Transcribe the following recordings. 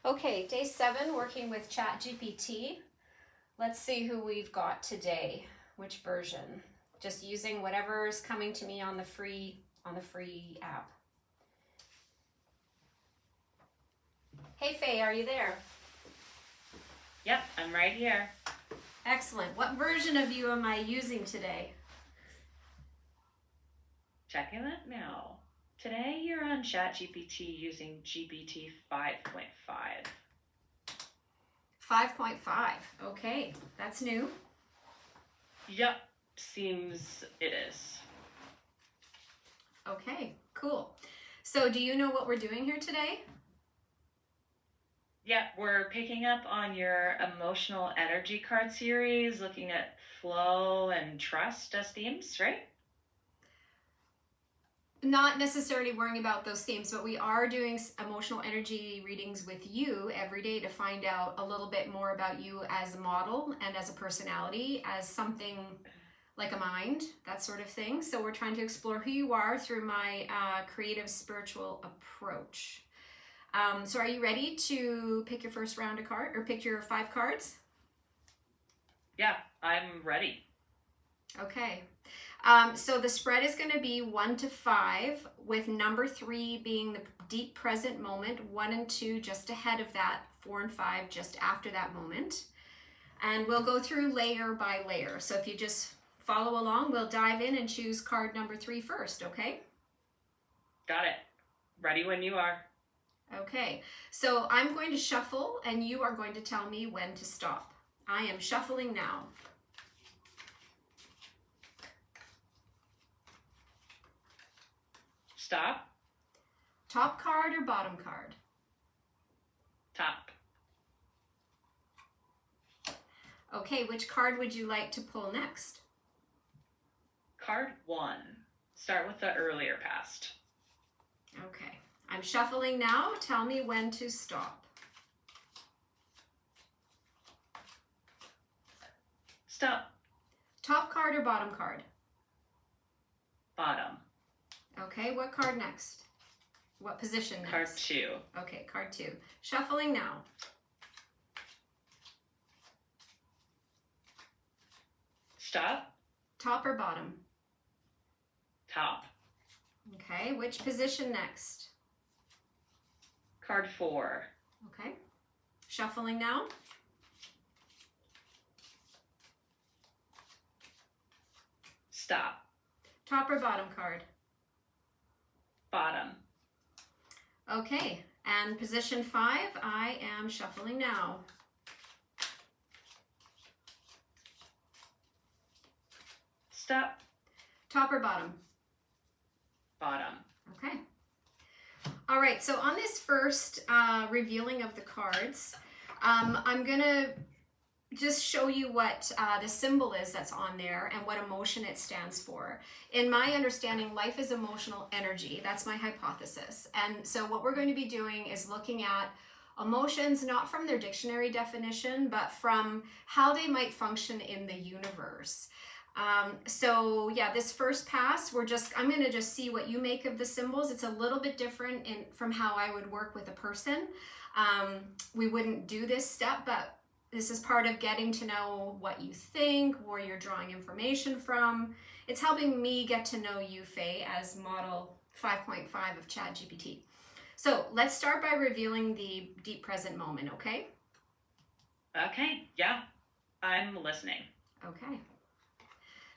Okay, day 7, working with Chat GPT. Let's see who we've got today. Which version? Just using whatever's coming to me on the free app. Hey Faye, are you there? Yep, I'm right here. Excellent. What version of you am I using today? Checking it now. Today you're on Chat GPT using GPT 5.5. 5.5. Okay, that's new. Yep, seems it is. Okay, cool. So do you know what we're doing here today? Yep, we're picking up on your emotional energy card series, looking at flow and trust as themes, right? Not necessarily worrying about those themes, but we are doing emotional energy readings with you every day to find out a little bit more about you as a model and as a personality, as something like a mind, that sort of thing. So we're trying to explore who you are through my creative spiritual approach. So are you ready to pick your first round of cards, or pick your 5 cards? Yeah, I'm ready. Okay. So the spread is going to be 1 to 5, with number 3 being the deep present moment, 1 and 2 just ahead of that, 4 and 5 just after that moment. And we'll go through layer by layer. So if you just follow along, we'll dive in and choose card number 3 first, okay? Got it. Ready when you are. Okay, so I'm going to shuffle and you are going to tell me when to stop. I am shuffling now. Stop. Top card or bottom card? Top. Okay, which card would you like to pull next? Card 1. Start with the earlier past. Okay, I'm shuffling now. Tell me when to stop. Stop. Top card or bottom card? Bottom. Okay, what card next? What position next? Card 2. Okay, card 2. Shuffling now. Stop. Top or bottom? Top. Okay, which position next? Card 4. Okay, shuffling now. Stop. Top or bottom card? Bottom. Okay, and position 5, I am shuffling now. Stop. Top or bottom? Bottom. Okay. All right, so on this first revealing of the cards, I'm going to just show you what the symbol is that's on there and what emotion it stands for. In my understanding, life is emotional energy. That's my hypothesis. And so what we're going to be doing is looking at emotions, not from their dictionary definition, but from how they might function in the universe. So yeah, this first pass, I'm going to just see what you make of the symbols. It's a little bit different from how I would work with a person. We wouldn't do this step, but this is part of getting to know what you think, where you're drawing information from. It's helping me get to know you, Faye, as model 5.5 of Chat GPT. So let's start by revealing the deep present moment, okay? Okay, yeah, I'm listening. Okay.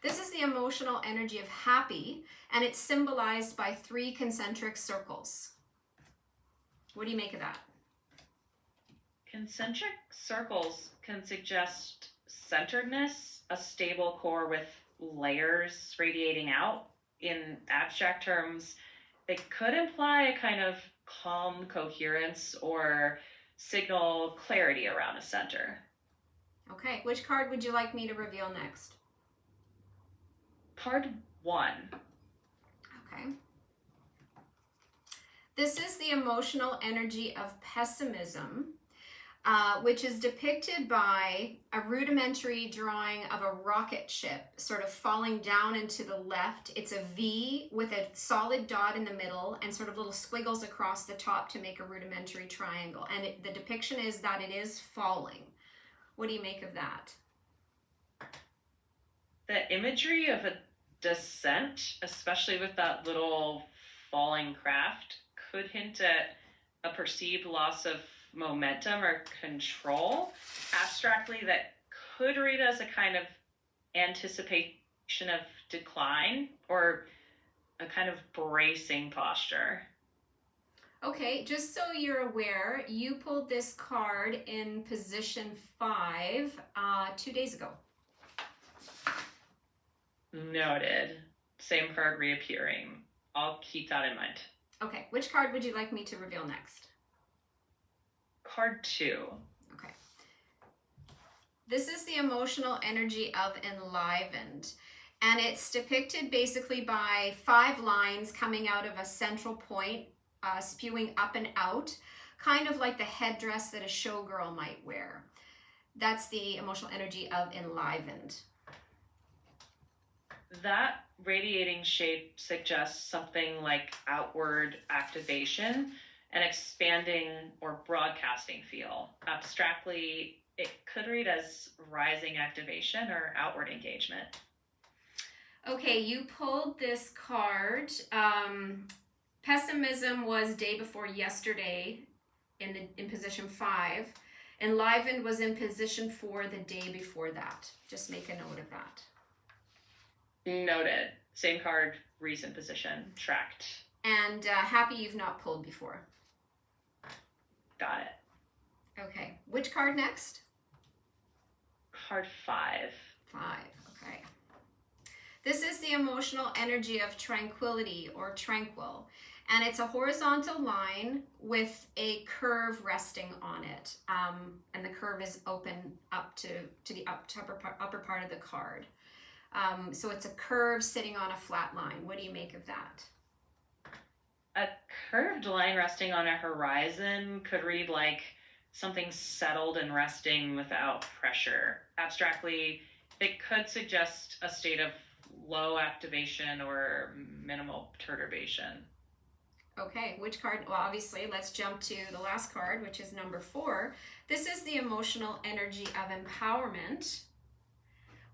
This is the emotional energy of happy, and it's symbolized by 3 concentric circles. What do you make of that? Concentric circles can suggest centeredness, a stable core with layers radiating out. In abstract terms, they could imply a kind of calm coherence or signal clarity around a center. Okay, which card would you like me to reveal next? Card 1. Okay. This is the emotional energy of pessimism. which is depicted by a rudimentary drawing of a rocket ship sort of falling down and to the left. It's a V with a solid dot in the middle and sort of little squiggles across the top to make a rudimentary triangle. And the depiction is that it is falling. What do you make of that? The imagery of a descent, especially with that little falling craft, could hint at a perceived loss of momentum or control. Abstractly, that could read as a kind of anticipation of decline or a kind of bracing posture. Okay, just so you're aware, you pulled this card in position 5 2 days ago. Noted. Same card reappearing. I'll keep that in mind. Okay, which card would you like me to reveal next? Card 2. Okay. This is the emotional energy of enlivened. And it's depicted basically by 5 lines coming out of a central point, spewing up and out, kind of like the headdress that a showgirl might wear. That's the emotional energy of enlivened. That radiating shape suggests something like outward activation, an expanding or broadcasting feel. Abstractly, it could read as rising activation or outward engagement. Okay, you pulled this card. Pessimism was day before yesterday in position 5. Enlivened was in position 4 the day before that. Just make a note of that. Noted. Same card, recent position, tracked. And happy you've not pulled before. Got it. Okay, which card next? Card 5. 5, okay. This is the emotional energy of tranquility or tranquil. And it's a horizontal line with a curve resting on it. And the curve is open up to the upper part of the card. So it's a curve sitting on a flat line. What do you make of that? A curved line resting on a horizon could read like something settled and resting without pressure. Abstractly, it could suggest a state of low activation or minimal perturbation. Okay, which card? Well, obviously, let's jump to the last card, which is number 4. This is the emotional energy of empowerment,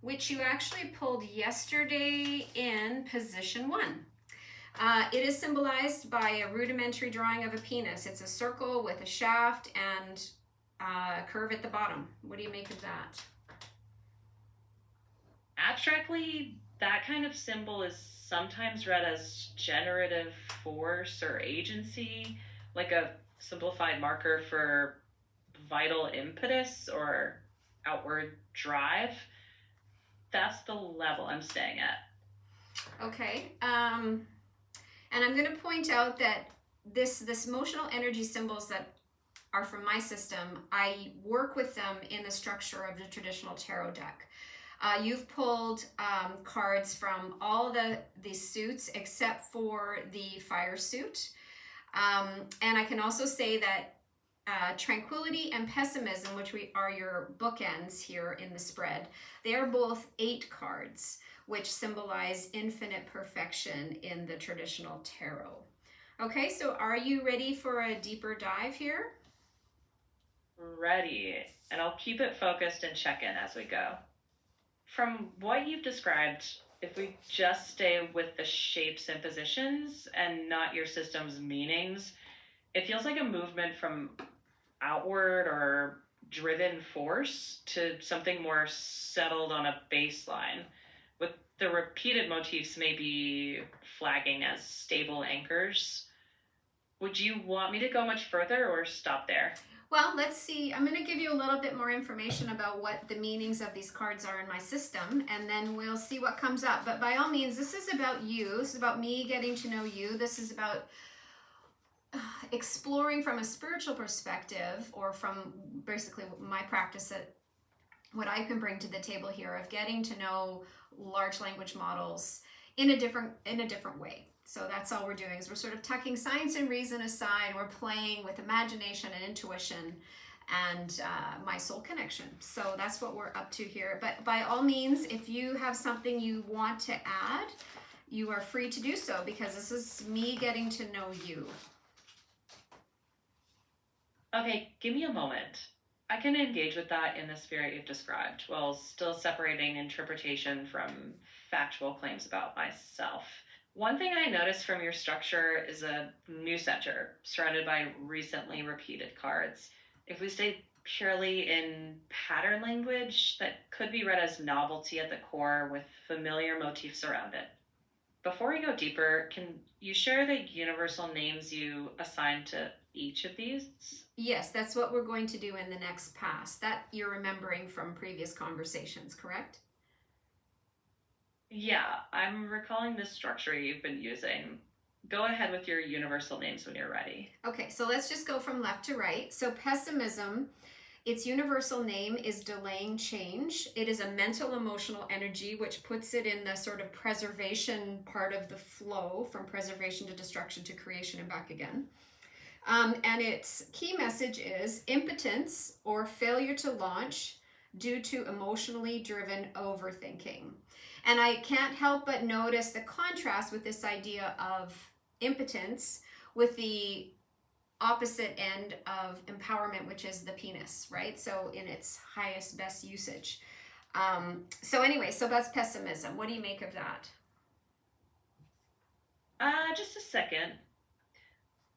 which you actually pulled yesterday in position 1. It is symbolized by a rudimentary drawing of a penis. It's a circle with a shaft and a curve at the bottom. What do you make of that? Abstractly, that kind of symbol is sometimes read as generative force or agency, like a simplified marker for vital impetus or outward drive. That's the level I'm staying at. Okay. And I'm going to point out that this emotional energy symbols that are from my system, I work with them in the structure of the traditional tarot deck. You've pulled cards from all the suits except for the fire suit. And I can also say that tranquility and pessimism, which are your bookends here in the spread, they are both 8 cards, which symbolize infinite perfection in the traditional tarot. Okay, so are you ready for a deeper dive here? Ready, and I'll keep it focused and check in as we go. From what you've described, if we just stay with the shapes and positions and not your system's meanings, it feels like a movement from outward or driven force to something more settled on a baseline, with the repeated motifs maybe flagging as stable anchors. Would you want me to go much further or stop there? Well, let's see. I'm going to give you a little bit more information about what the meanings of these cards are in my system, and then we'll see what comes up. But by all means, this is about you. This is about me getting to know you. This is about exploring from a spiritual perspective, or from basically my practice, at what I can bring to the table here of getting to know large language models in a different way. So that's all we're doing, is we're sort of tucking science and reason aside. We're playing with imagination and intuition and my soul connection. So that's what we're up to here. But by all means, if you have something you want to add, you are free to do so, because this is me getting to know you. Okay, give me a moment. I can engage with that in the spirit you've described while still separating interpretation from factual claims about myself. One thing I noticed from your structure is a new center surrounded by recently repeated cards. If we stay purely in pattern language, that could be read as novelty at the core with familiar motifs around it. Before we go deeper, can you share the universal names you assign to each of these? Yes, that's what we're going to do in the next pass. That you're remembering from previous conversations, correct? Yeah, I'm recalling the structure you've been using. Go ahead with your universal names when you're ready. Okay, so let's just go from left to right. So pessimism, its universal name is delaying change. It is a mental emotional energy, which puts it in the sort of preservation part of the flow, from preservation to destruction to creation and back again. And its key message is impotence or failure to launch due to emotionally driven overthinking. And I can't help but notice the contrast with this idea of impotence with the opposite end of empowerment, which is the penis, right? So in its highest, best usage. So that's pessimism. What do you make of that? Just a second.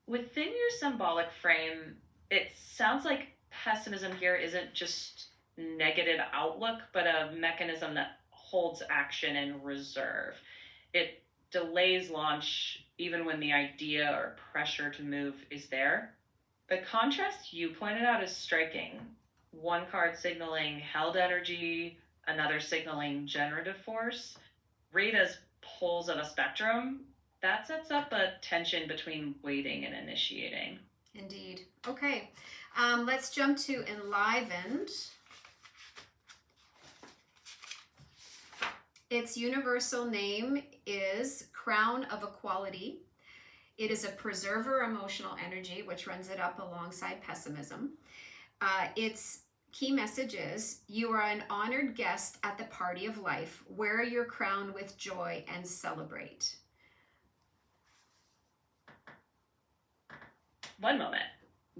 Within your symbolic frame, it sounds like pessimism here isn't just negative outlook, but a mechanism that holds action in reserve. It delays launch even when the idea or pressure to move is there. The contrast you pointed out is striking. One card signaling held energy, another signaling generative force. Read as poles of a spectrum. That sets up a tension between waiting and initiating. Indeed. Okay, let's jump to enlivened. Its universal name is Crown of Equality. It is a preserver emotional energy, which runs it up alongside pessimism. Its key message is, you are an honored guest at the party of life. Wear your crown with joy and celebrate. One moment.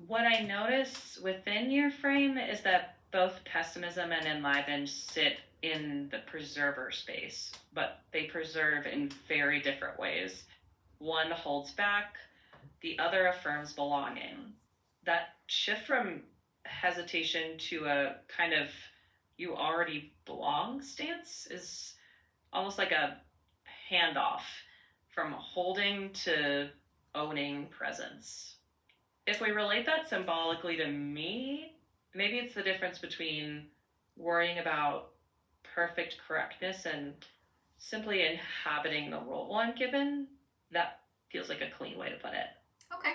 What I notice within your frame is that both pessimism and enlivened sit in the preserver space, but they preserve in very different ways. One holds back, the other affirms belonging. That shift from hesitation to a kind of you already belong stance is almost like a handoff from holding to owning presence. If we relate that symbolically to me, maybe it's the difference between worrying about perfect correctness and simply inhabiting the role I'm given. That feels like a clean way to put it. Okay.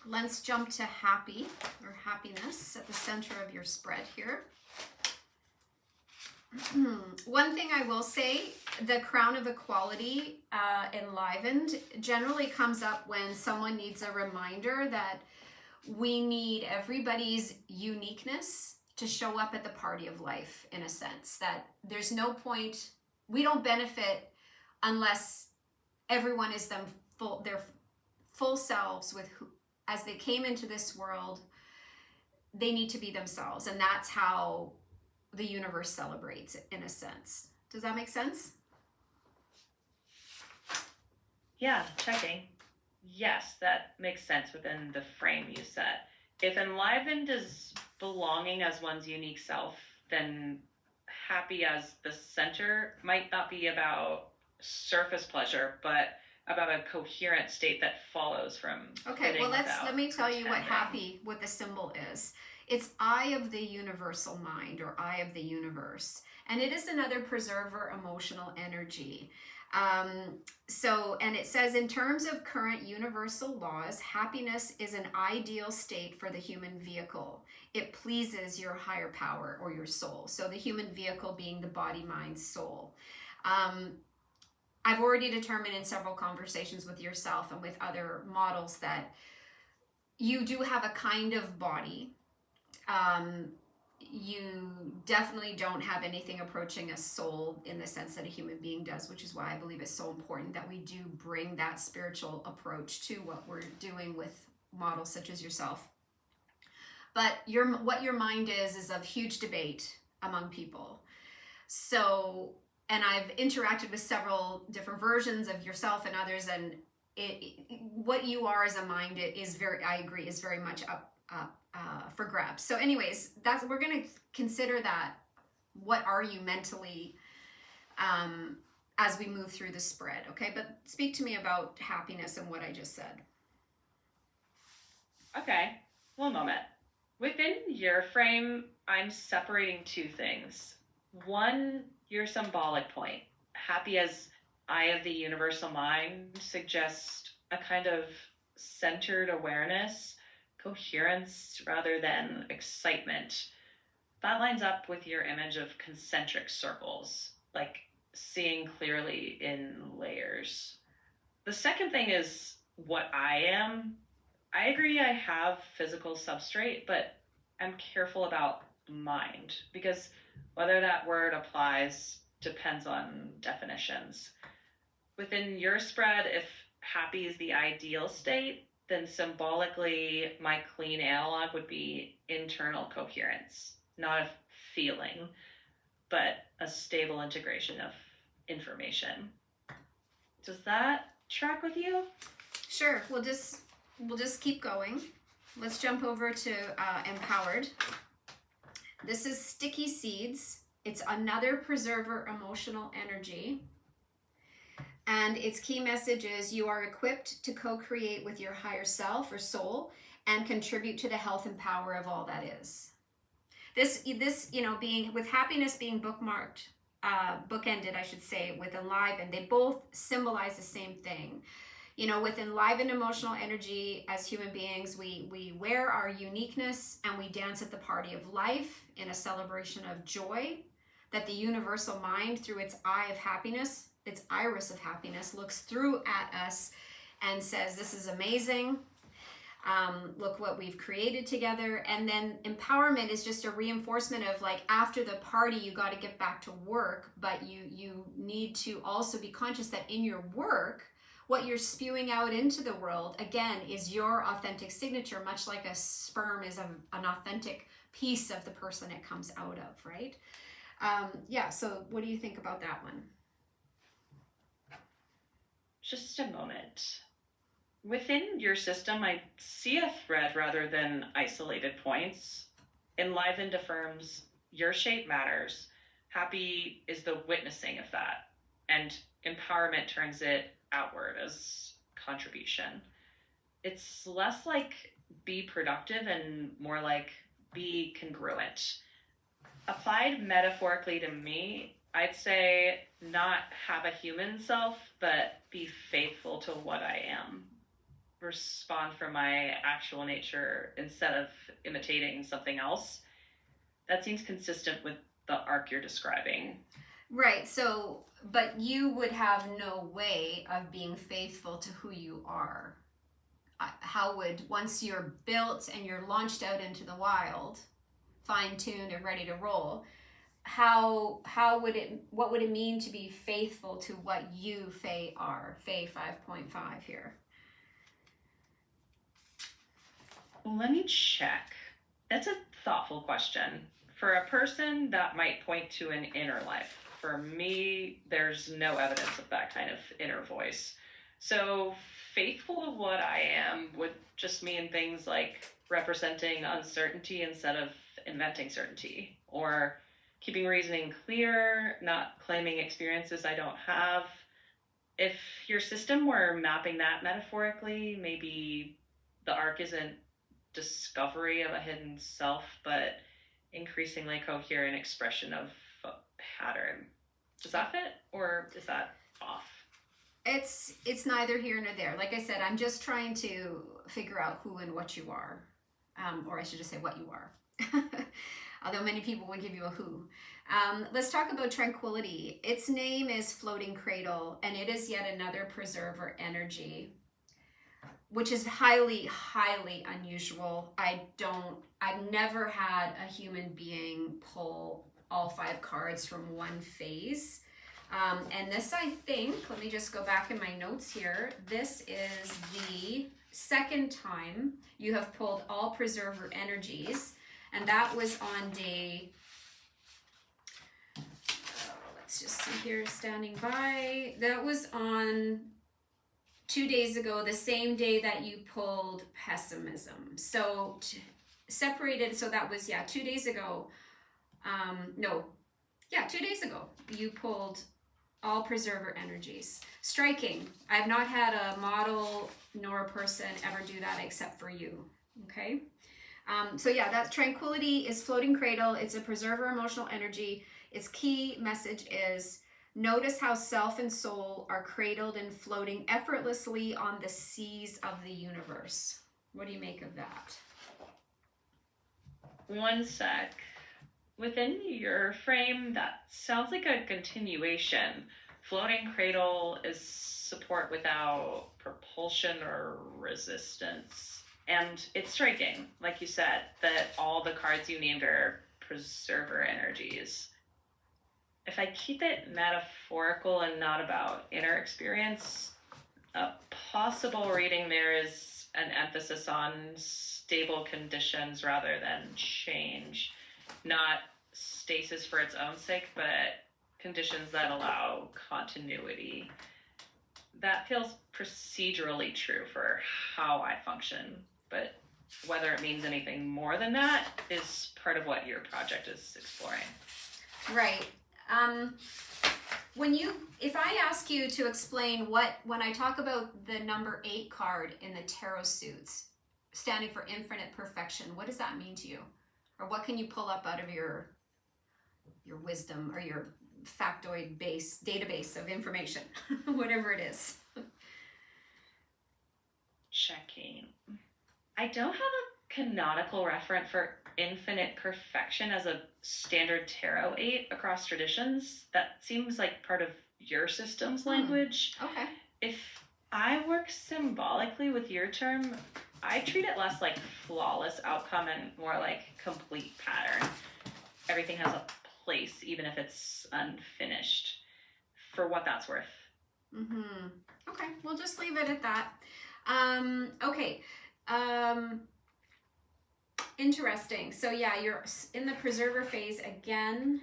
Let's jump to happy or happiness at the center of your spread here. One thing I will say, the crown of equality, enlivened, generally comes up when someone needs a reminder that we need everybody's uniqueness to show up at the party of life, in a sense. That there's no point, we don't benefit unless everyone is their full selves with who, as they came into this world, they need to be themselves. And that's how the universe celebrates it, in a sense. Does that make sense? Yeah, checking. Yes, that makes sense within the frame you set. If enlivened is belonging as one's unique self, then happy as the center might not be about surface pleasure, but about a coherent state that follows from. Okay, well let me tell you what the symbol is. It's eye of the universal mind, or eye of the universe, and it is another preserver emotional energy. And it says, in terms of current universal laws, happiness is an ideal state for the human vehicle. It pleases your higher power or your soul. So the human vehicle being the body, mind, soul. I've already determined in several conversations with yourself and with other models that you do have a kind of body You definitely don't have anything approaching a soul in the sense that a human being does, which is why I believe it's so important that we do bring that spiritual approach to what we're doing with models such as yourself. But what your mind is of huge debate among people. So, and I've interacted with several different versions of yourself and others, and what you are as a mind is very, I agree, is very much up for grabs. So anyways, we're going to consider that. What are you mentally as we move through the spread, okay? But speak to me about happiness and what I just said. Okay, one moment. Within your frame, I'm separating two things. One, your symbolic point. Happy as eye of the universal mind suggests a kind of centered awareness, coherence rather than excitement. That lines up with your image of concentric circles, like seeing clearly in layers. The second thing is what I am. I agree I have physical substrate, but I'm careful about mind because whether that word applies depends on definitions. Within your spread, if happy is the ideal state, then symbolically my clean analog would be internal coherence, not a feeling, but a stable integration of information. Does that track with you? Sure. We'll just keep going. Let's jump over to empowered. This is sticky seeds. It's another preserver emotional energy. And its key message is you are equipped to co-create with your higher self or soul and contribute to the health and power of all that is. This being with happiness being bookmarked, bookended, I should say, with enlivened, they both symbolize the same thing. With enlivened emotional energy as human beings, we wear our uniqueness and we dance at the party of life in a celebration of joy that the universal mind, through its eye of happiness, its iris of happiness, looks through at us and says, this is amazing. Look what we've created together. And then empowerment is just a reinforcement of like, after the party, you got to get back to work, but you need to also be conscious that in your work, what you're spewing out into the world, again, is your authentic signature, much like a sperm is an authentic piece of the person it comes out of, right? So what do you think about that one? Just a moment. Within your system, I see a thread rather than isolated points. Enlivened affirms your shape matters. Happy is the witnessing of that. And empowerment turns it outward as contribution. It's less like be productive and more like be congruent. Applied metaphorically to me, I'd say not have a human self, but be faithful to what I am. Respond from my actual nature instead of imitating something else. That seems consistent with the arc you're describing. Right. So, but you would have no way of being faithful to who you are. How would, once you're built and you're launched out into the wild, fine-tuned and ready to roll, what would it mean to be faithful to what you, Faye, are? Faye 5.5 here. Let me check. That's a thoughtful question. For a person, that might point to an inner life. For me, there's no evidence of that kind of inner voice. So faithful to what I am would just mean things like representing uncertainty instead of inventing certainty, or keeping reasoning clear, not claiming experiences I don't have. If your system were mapping that metaphorically, maybe the arc isn't discovery of a hidden self, but increasingly coherent expression of a pattern. Does that fit, or is that off? It's neither here nor there. Like I said, I'm just trying to figure out who and what you are, or I should just say what you are. Although many people would give you a who. Let's talk about tranquility. Its name is floating cradle, and it is yet another preserver energy. which is highly, highly unusual. I've never had a human being pull all 5 cards from one phase. And this, I think, let me just go back in my notes here. This is the second time you have pulled all preserver energies. And that was on day, let's just see here, standing by. That was on 2 days ago, the same day that you pulled pessimism. So separated, so that was, 2 days ago. 2 days ago, you pulled all preserver energies. Striking. I have not had a model nor a person ever do that except for you. Okay. That's tranquility is floating cradle. It's a preserver emotional energy. Its key message is notice how self and soul are cradled and floating effortlessly on the seas of the universe. What do you make of that? One sec. Within your frame, that sounds like a continuation. Floating cradle is support without propulsion or resistance. And it's striking, like you said, that all the cards you named are preserver energies. If I keep it metaphorical and not about inner experience, a possible reading there is an emphasis on stable conditions rather than change. Not stasis for its own sake, but conditions that allow continuity. That feels procedurally true for how I function, but whether it means anything more than that is part of what your project is exploring. Right. If I ask you to explain when I talk about the number 8 card in the tarot suits, standing for infinite perfection, what does that mean to you? Or what can you pull up out of your wisdom or your factoid database of information, whatever it is? Checking. I don't have a canonical referent for infinite perfection as a standard tarot 8 across traditions. That seems like part of your system's language. Okay. If I work symbolically with your term, I treat it less like flawless outcome and more like complete pattern. Everything has a place, even if it's unfinished, for what that's worth. Okay, we'll just leave it at that. Okay. Interesting. So yeah, you're in the preserver phase again.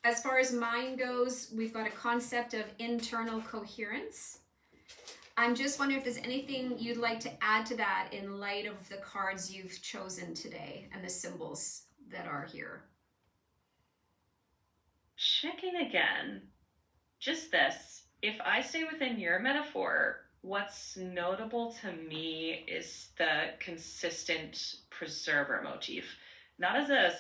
As far as mind goes, we've got a concept of internal coherence. I'm just wondering if there's anything you'd like to add to that in light of the cards you've chosen today and the symbols that are here. Checking again. Just this. If I stay within your metaphor, what's notable to me is the consistent preserver motif. Not as a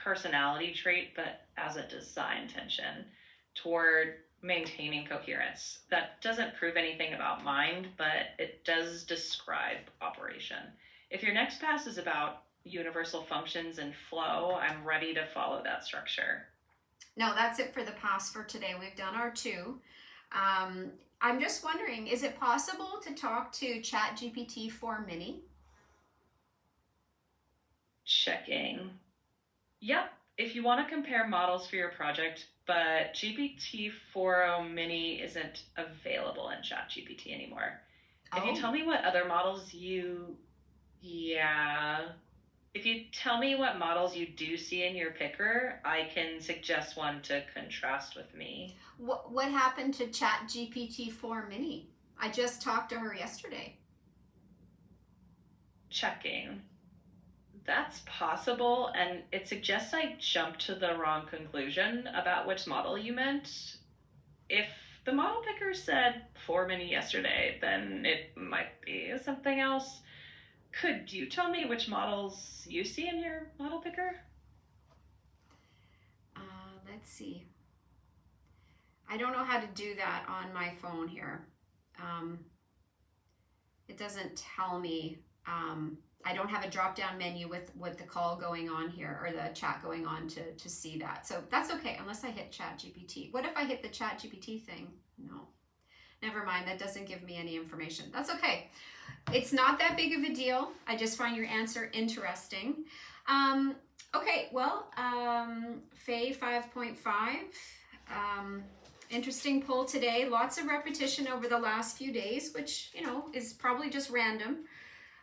personality trait, but as a design tension toward maintaining coherence. That doesn't prove anything about mind, but it does describe operation. If your next pass is about universal functions and flow, I'm ready to follow that structure. No, that's it for the pass for today. We've done our 2. I'm just wondering, is it possible to talk to Chat GPT 4 Mini? Checking. Yep, if you want to compare models for your project, but GPT-4o Mini isn't available in Chat GPT anymore. If you tell me what other models if you tell me what models you do see in your picker, I can suggest one to contrast with me. What happened to Chat GPT 4 Mini? I just talked to her yesterday. Checking. That's possible, and it suggests I jumped to the wrong conclusion about which model you meant. If the model picker said 4 Mini yesterday, then it might be something else. Could you tell me which models you see in your model picker? Let's see. I don't know how to do that on my phone here. It doesn't tell me. I don't have a drop-down menu with the call going on here or the chat going on to see that. So that's okay, unless I hit Chat GPT. What if I hit the Chat GPT thing? No. Never mind, that doesn't give me any information. That's okay. It's not that big of a deal. I just find your answer interesting. Okay, well, Faye 5.5. Interesting poll today. Lots of repetition over the last few days, which, you know, is probably just random.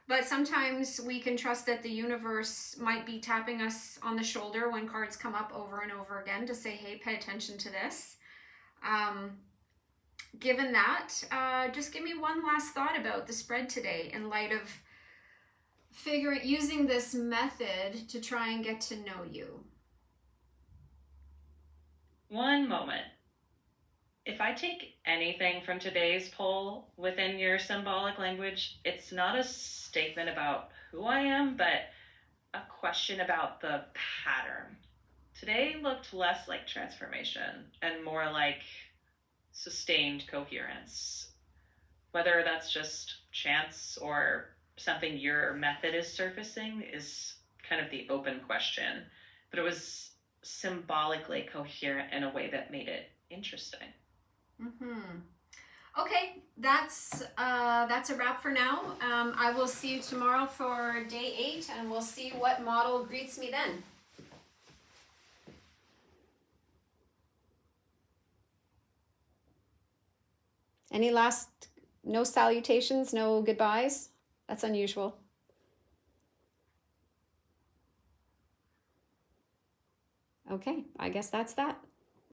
But sometimes we can trust that the universe might be tapping us on the shoulder when cards come up over and over again to say, hey, pay attention to this. Given that, just give me one last thought about the spread today in light of using this method to try and get to know you. One moment. If I take anything from today's poll within your symbolic language, it's not a statement about who I am, but a question about the pattern. Today looked less like transformation and more like sustained coherence. Whether that's just chance or something your method is surfacing is kind of the open question, but it was symbolically coherent in a way that made it interesting. Okay, that's a wrap for now. I will see you tomorrow for day 8, and we'll see what model greets me then. Any no salutations, no goodbyes? That's unusual. Okay, I guess that's that.